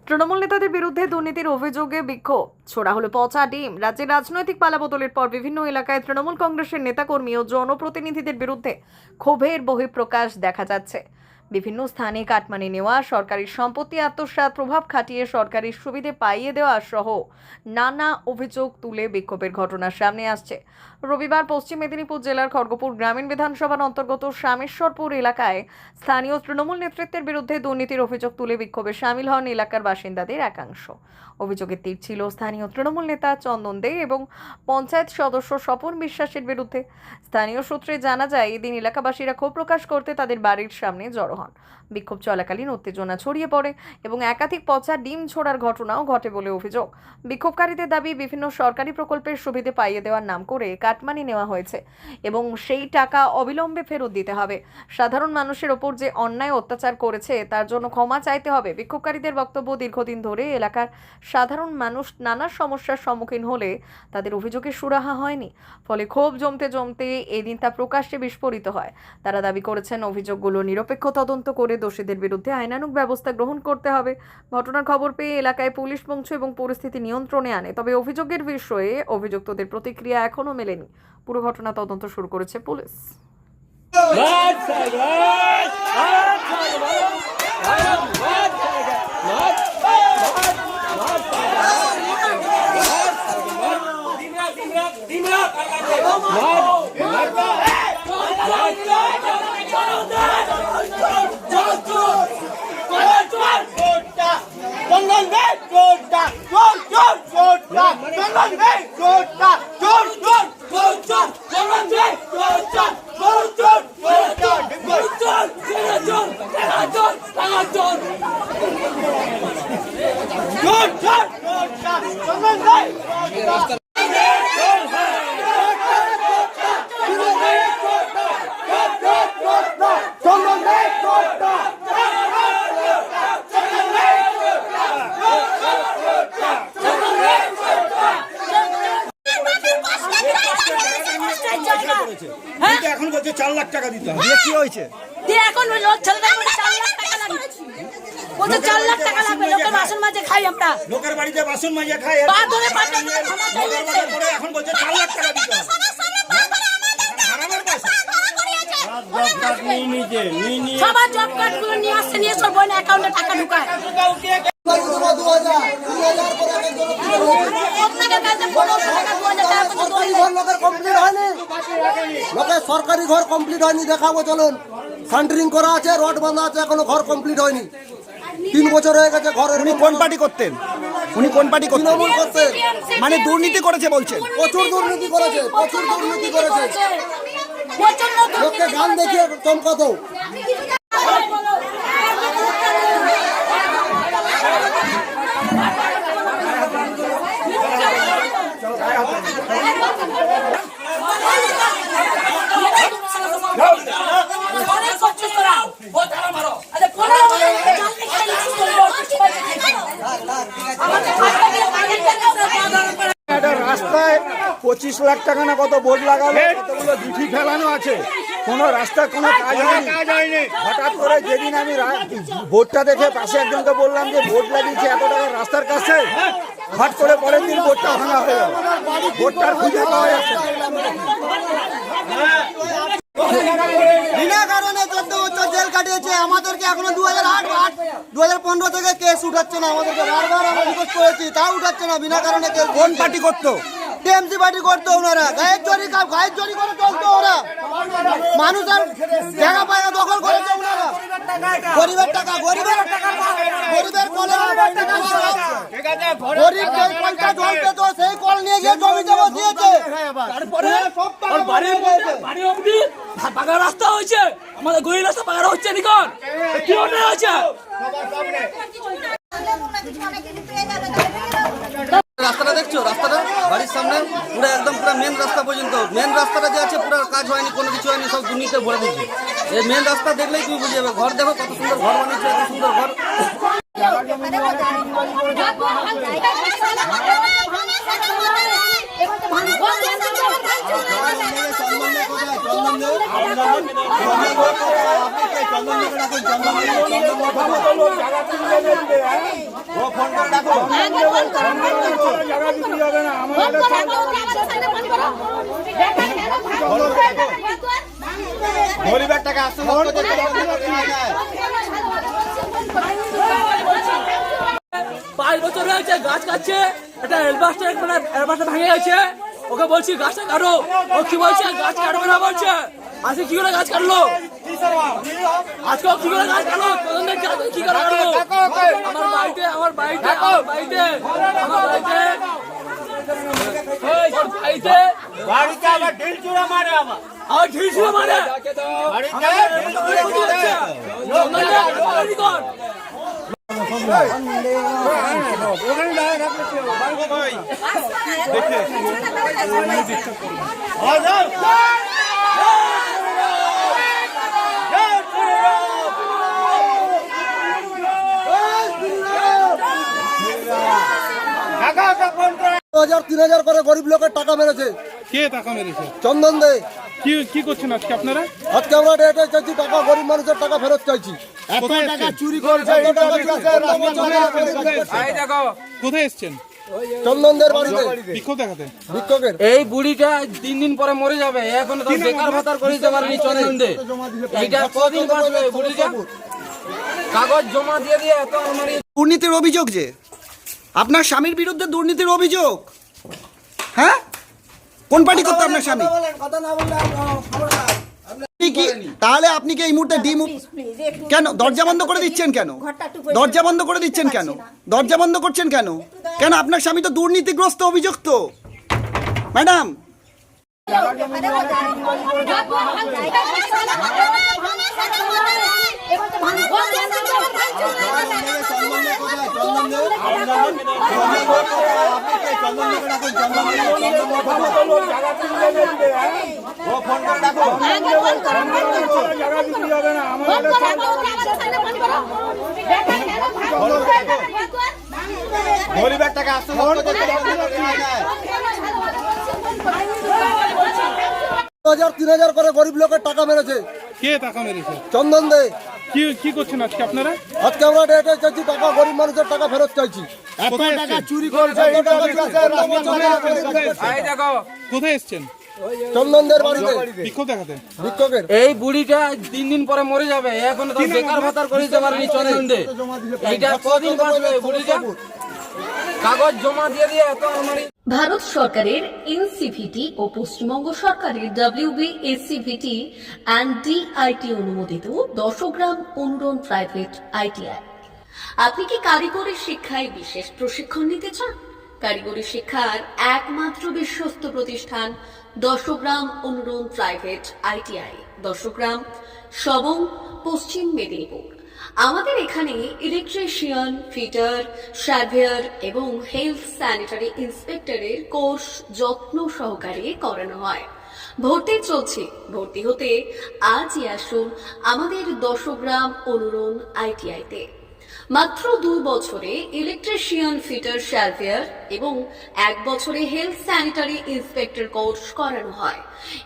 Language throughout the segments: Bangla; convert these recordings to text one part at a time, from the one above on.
তৃণমূল নেতাদের বিরুদ্ধে দুর্নীতির অভিযোগে বিক্ষোভ ছোড়া হলো পচা ডিম। রাজ্যের রাজনৈতিক পালাবদলের পর বিভিন্ন এলাকায় তৃণমূল কংগ্রেসের নেতাকর্মী ও জনপ্রতিনিধিদের বিরুদ্ধে ক্ষোভের বহিঃপ্রকাশ দেখা যাচ্ছে। বিভিন্ন স্থানে কাটমানি নেওয়া, সরকারি সম্পত্তি আত্মসাৎ, প্রভাব খাটিয়ে সরকারি সুবিধে পাইয়ে দেওয়া সহ নানা অভিযোগ তুলে বিক্ষোভের ঘটনা সামনে আসছে। রবিবার পশ্চিম মেদিনীপুর জেলার খড়গপুর গ্রামীণ বিধানসভার অন্তর্গত শামেশ্বরপুর এলাকায় স্থানীয় তৃণমূল নেতৃত্বের বিরুদ্ধে দুর্নীতির অভিযোগ তুলে বিক্ষোভে সামিল হন এলাকার বাসিন্দাদের একাংশ। অভিযোগের তীর ছিল স্থানীয় তৃণমূল নেতা চন্দন দে এবং পঞ্চায়েত সদস্য স্বপন বিশ্বাসের বিরুদ্ধে। স্থানীয় সূত্রে জানা যায়, এদিন এলাকাবাসীরা ক্ষোভ প্রকাশ করতে তাদের বাড়ির সামনে জড়ো হন। বিক্ষোভ চলাকালীন উত্তেজনা ছড়িয়ে পড়ে এবং একাধিক পচা ডিম ছোড়ার ঘটনাও ঘটে বলে অভিযোগ। বিক্ষোভকারীদের দাবি, বিভিন্ন সরকারি প্রকল্পের সুবিধে পাইয়ে দেওয়ার নাম করে কাটমানি নেওয়া হয়েছে এবং সেই টাকা অবিলম্বে ফেরত দিতে হবে। সাধারণ মানুষের ওপর যে অন্যায় অত্যাচার করেছে তার জন্য ক্ষমা চাইতে হবে। বিক্ষোভকারীদের বক্তব্য, দীর্ঘদিন ধরে এলাকার সাধারণ মানুষ নানা সমস্যার সম্মুখীন হলে তাদের অভিযোগের সুরাহা হয়নি, ফলে ক্ষোভ জমতে জমতে এদিন তা প্রকাশ্যে বিস্ফোরিত হয়। তারা দাবি করেছেন, অভিযোগগুলো নিরপেক্ষ তদন্ত করে দোষীদের বিরুদ্ধে আইনানুগ ব্যবস্থা গ্রহণ করতে হবে। ঘটনার খবর পেয়ে এলাকায় পুলিশ পৌঁছে এবং পরিস্থিতি নিয়ন্ত্রণে আনে। তবে অভিযোগের বিষয়ে অভিযুক্তদের প্রতিক্রিয়া এখনো মেলেনি। পুরো ঘটনা তদন্ত শুরু করেছে পুলিশ। এখন বলছে 4 লাখ টাকা দিতে হবে। কি হয়েছে? এখন ছেলেটা 4 লাখ টাকা লাগবে। বলছে 4 লাখ টাকা লাগবে, লোকের বাসন মাজে খাই আমরা। লোকের বাড়িতে বাসন মাজে খাই। বাদরে পাটা ক্ষমা চাইছে। এখন বলছে 4 লাখ টাকা দিতে হবে। হারামের পয়সা। সবার জব কার্ড গুলো নিয়ে আসছে, নিয়ে সব বোন অ্যাকাউন্টে টাকা ঢুকায়। লোকের সরকারি ঘর কমপ্লিট হয়নি, দেখাবো চলুন। সেন্টারিং করা আছে, রড বাঁধা আছে, এখনো ঘর কমপ্লিট হয়নি। 3 বছর হয়ে গেছে ঘরের। উনি কোন পার্টি করতেন? উনি কোন পার্টি করতেন? তৃণমূল করতেন। মানে দুর্নীতি করেছে বলছেন? প্রচুর দুর্নীতি করেছে, প্রচুর দুর্নীতি করেছে। লোককে গান দেখিয়ে চমকাতো। রাস্তায় 25 লাখ টাকা না কত বোর্ড লাগালো, কতগুলো চিঠি ফেলানো আছে, কোনো রাস্তার কোনো কাজ হয়নি। হঠাৎ করে যেদিন আমি বোর্ডটা দেখে পাশে একজনকে বললাম যে বোর্ড লাগিয়েছে এত টাকা রাস্তার কাছে, হঠাৎ করে পরের দিন বোর্ডটা ভাঙা হয়ে গেল। বোর্ডটার খুঁজে পাওয়া যাচ্ছে বিনা কারণে 14 বছর জেল কাটিয়েছে। আমাদেরকে এখনো 2015 থেকে কেস উঠাচ্ছে না। আমাদেরকে বারবার আমরা রিকোয়েস্ট করেছি, তাও উঠাচ্ছে না। বিনা কারণে কেস। কোন পার্টি করতো? টিএমসি পার্টি করতো ওনারা। গায়ের জরি করে চলতো ওরা। মানুষ আর জায়গা পায় না, দখল করেছে ওনারা। গরিবের টাকা, গরিবের গরিব যেই কলটা জল পেত সেই কল নিয়ে গিয়ে জমিতে বসিয়েছে। পাকা রাস্তা হয়েছে, আমাদের গরিব রাস্তা পাকা হচ্ছে নিকন কি অন্যায় হয়েছে? রাস্তাটা দেখছো? রাস্তাটা বাড়ির সামনে সামনে পুরো একদম পুরো মেন রাস্তা পর্যন্ত, মেন রাস্তাটা যে আছে পুরো কাজ হয়নি, কোনো কিছু হয়নি, সব দুর্নীতি ভরে দিয়েছে। এই মেন রাস্তা দেখলেই তুমি বুঝে যাবে। ঘর দেখো কত সুন্দর ঘর বানিয়েছে, এত সুন্দর ঘর। গরিবের টাকা আসতে 5 বছর হয়েছে গাছ কাটছে, একটা এলবাসটা ভেঙে গেছে, ওকে বলছি গাছটা কাটো, ও কি বলছে গাছ কাটবে না বলছে। আজকে কি করে গাছ কাটলো, আজকে কি করে গাছ কাটলো, কি করে কাটলো? আমার বাড়িতে আমার ঢিল চূড়া মারে। হাজার 3000 করে গরিব লোকের টাকা মেরেছে। কে টাকা মেরেছে? চন্দন দে। কি করছেন আজকে আপনারা? আজকে আমরা এটাই চাইছি, টাকা গরিব মানুষের টাকা ফেরত চাইছি। কোথায় এসছেন? চুরি করছে, কোথায় এসছেন? চন্দনদের বাড়িতে বিক্ষোভ দেখাতে। বিক্ষোভের এই বুড়িটা 3 দিন পরে মরে যাবে, এখন তো বেকার ভাতার করে দিতে পারেনি চন্দন দে। এইটা কদিন বাঁচবে বুড়িটা? কাগজ জমা দিয়ে দিয়ে তো আমার দুর্নীতির অভিযোগ, যে আপনার স্বামীর বিরুদ্ধে দুর্নীতির অভিযোগ। হ্যাঁ, কোন পার্টি করতে আপনার স্বামী? তাহলে আপনি কি এই মুহূর্তে কেন দরজা বন্ধ করে দিচ্ছেন? কেন দরজা বন্ধ করে দিচ্ছেন? কেন দরজা বন্ধ করছেন? কেন কেন আপনার স্বামী তো দুর্নীতিগ্রস্ত, অভিযুক্ত ম্যাডাম। গরিবের টাকা আসতে 3000 করে গরিব লোকের টাকা মেরেছে। কে টাকা মেরেছে? চন্দন দে। কি করছেন আজকে আপনারা? আজকে আমরা এটাই চাইছি, টাকা গরিব মানুষের টাকা ফেরত চাইছি। কোথায় এসছেন? চুরি করছে, কোথায় এসছেন? চন্দনদের বাড়িতে বিক্ষোভ দেখাতে। বিক্ষোভের এই বুড়িটা 3 দিন পরে মরে যাবে, এখন তো বেকার ভাতার করে দিতে পারেনি চন্দন দে। এইটা কদিন বাঁচবে বুড়িটা? কাগজ জমা দিয়ে দিয়ে তো আমার ভারত সরকারের এনসিভিটি ও পশ্চিমবঙ্গ সরকারের WBSCVT অ্যান্ড DIT অনুমোদিত 10 গ্রাম অনুরণ প্রাইভেট ITI। আপনি কি কারিগরি শিক্ষায় বিশেষ প্রশিক্ষণ নিতে চান? কারিগরি শিক্ষার একমাত্র বিশ্বস্ত প্রতিষ্ঠান 10 গ্রাম অনুরণ প্রাইভেট ITI, 10 গ্রাম, সবং, পশ্চিম মেদিনীপুর। আমাদের এখানে ইলেকট্রিশিয়ান, ফিটার, সার্ভেয়ার এবং হেলথ স্যানিটারি ইন্সপেক্টরের কোর্স যত্ন সহকারে করানো হয়। ভর্তি চলছে। ভর্তি হতে আজই আসুন আমাদের 10 গ্রাম অনুরণ ITI-তে। মাত্র 2 বছরে ইলেকট্রিশিয়ান, ফিটার, সার্ভেয়ার এবং 1 বছরে হেলথ স্যানিটারি ইন্সপেক্টর কোর্স করানো হয়।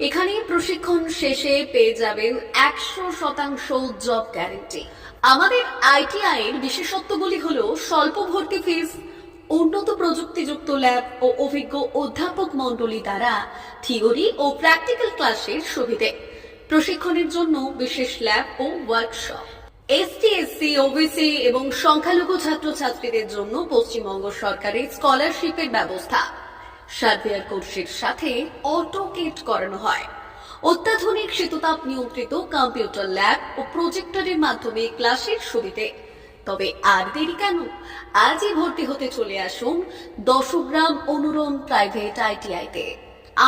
এখানে প্রশিক্ষণ শেষে পেয়ে যাবেন 100% জব গ্যারান্টি। আমাদের ITI এর বিশেষত্বগুলি হলো স্বল্প ভর্তি ফিস, উন্নত প্রযুক্তিযুক্ত ল্যাব ও অভিজ্ঞ অধ্যাপক মণ্ডলী দ্বারা থিওরি ও প্র্যাকটিক্যাল ক্লাসের সুবিধে, প্রশিক্ষণের জন্য বিশেষ ল্যাব ও ওয়ার্কশপ, ST, SC, OBC এবং সংখ্যালঘু ছাত্রছাত্রীদের জন্য পশ্চিমবঙ্গ সরকারের স্কলারশিপের ব্যবস্থা। সার্ভেয়ার কোর্সের সাথে অটোকেট করানো হয়। অত্যাধুনিক শীততাপ নিয়ন্ত্রিত কম্পিউটার ল্যাব ও প্রজেক্টরের মাধ্যমে ক্লাসের সুবিধে। তবে আর দেরি কেন? আজই ভর্তি হতে চলে আসুন 10 গ্রাম অনুরণ প্রাইভেট ITI-তে।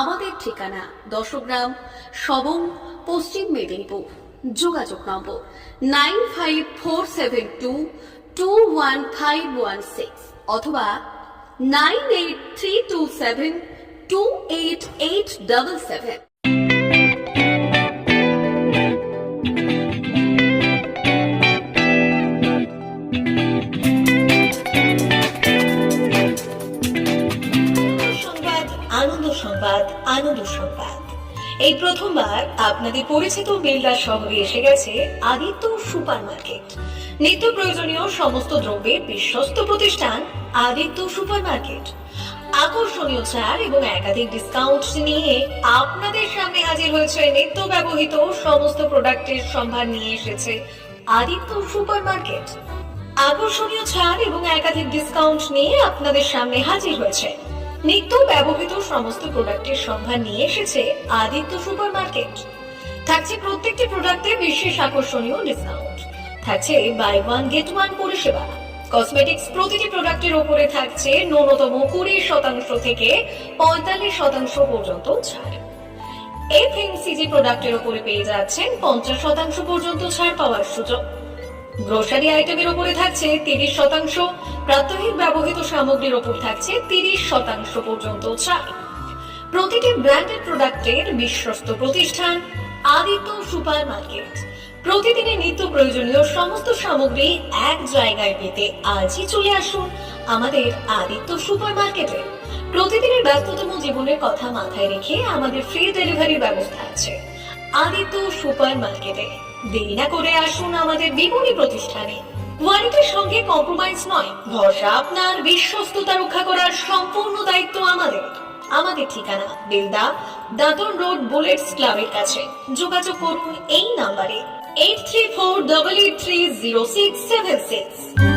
আমাদের ঠিকানা 10 গ্রাম, সবং, পশ্চিম মেদিনীপুর। যোগাযোগ নম্বর 9547221516 অথবা 983272 288877। সংবাদ, আনন্দ সংবাদ, আনন্দ সংবাদ। এই প্রথমবার আপনাদের পরিচিত বেলদা শহরে এসে গেছে আদিত্য সুপার মার্কেট। নিত্য প্রয়োজনীয় সমস্ত দ্রব্যের বিশ্বস্ত প্রতিষ্ঠান আদিত্য সুপার মার্কেট। আকর্ষণীয় ছাড় এবং একাধিক ডিসকাউন্ট নিয়ে আপনাদের সামনে হাজির হয়েছে। নিত্য ব্যবহৃত সমস্ত প্রোডাক্টের সম্ভার নিয়ে এসেছে আদিত্য সুপার মার্কেট। আকর্ষণীয় ছাড় এবং একাধিক ডিসকাউন্ট নিয়ে আপনাদের সামনে হাজির হয়েছে। নিত্য ব্যবহৃত সমস্ত প্রোডাক্টের সম্ভার নিয়ে এসেছে আদিত্য সুপার মার্কেট। থাকছে প্রত্যেকটি প্রোডাক্টে বিশেষ আকর্ষণীয় ডিসকাউন্ট। থাকছে বাই ওয়ান গেট ওয়ান পরিষেবা। কসমেটিক্স প্রতিটি প্রোডাক্টের উপরে থাকছে ন্যূনতম 20% থেকে 45% পর্যন্ত ছাড়। এফএমসিজি প্রোডাক্টের উপরে পেয়ে যাচ্ছেন 50% পর্যন্ত ছাড় পাওয়ার সুযোগ। গ্রোসারি আইটেমের উপরে থাকছে 30%, প্রাত্যহিক ব্যবহৃত সামগ্রীর উপর থাকছে 30% পর্যন্ত ছাড়। প্রতিটি ব্র্যান্ডেড প্রোডাক্টের বিশ্বস্ত প্রতিষ্ঠান আদিত্য সুপার মার্কেট। প্রতিদিনের নিত্য প্রয়োজনীয় সমস্ত সামগ্রী এক জায়গায় পেতে আজই চলে আসুন আমাদের আদিত্য সুপার মার্কেটে। প্রতিদিনের ব্যস্ততম জীবনের কথা মাথায় রেখে আমাদের ফ্রি ডেলিভারির ব্যবস্থা আছে আদিত্য সুপার মার্কেটে। দেরি না করে আসুন আমাদের বিপণী প্রতিষ্ঠানে। কোয়ালিটির সঙ্গে কম্প্রোমাইজ নয়, ভরসা আপনার, বিশ্বস্ততা রক্ষা করার সম্পূর্ণ দায়িত্ব আমাদের। আমাদের ঠিকানা বেলদা, দাঁতন রোড, বুলেটস ক্লাবের কাছে। যোগাযোগ করুন এই নাম্বারে 8348830676।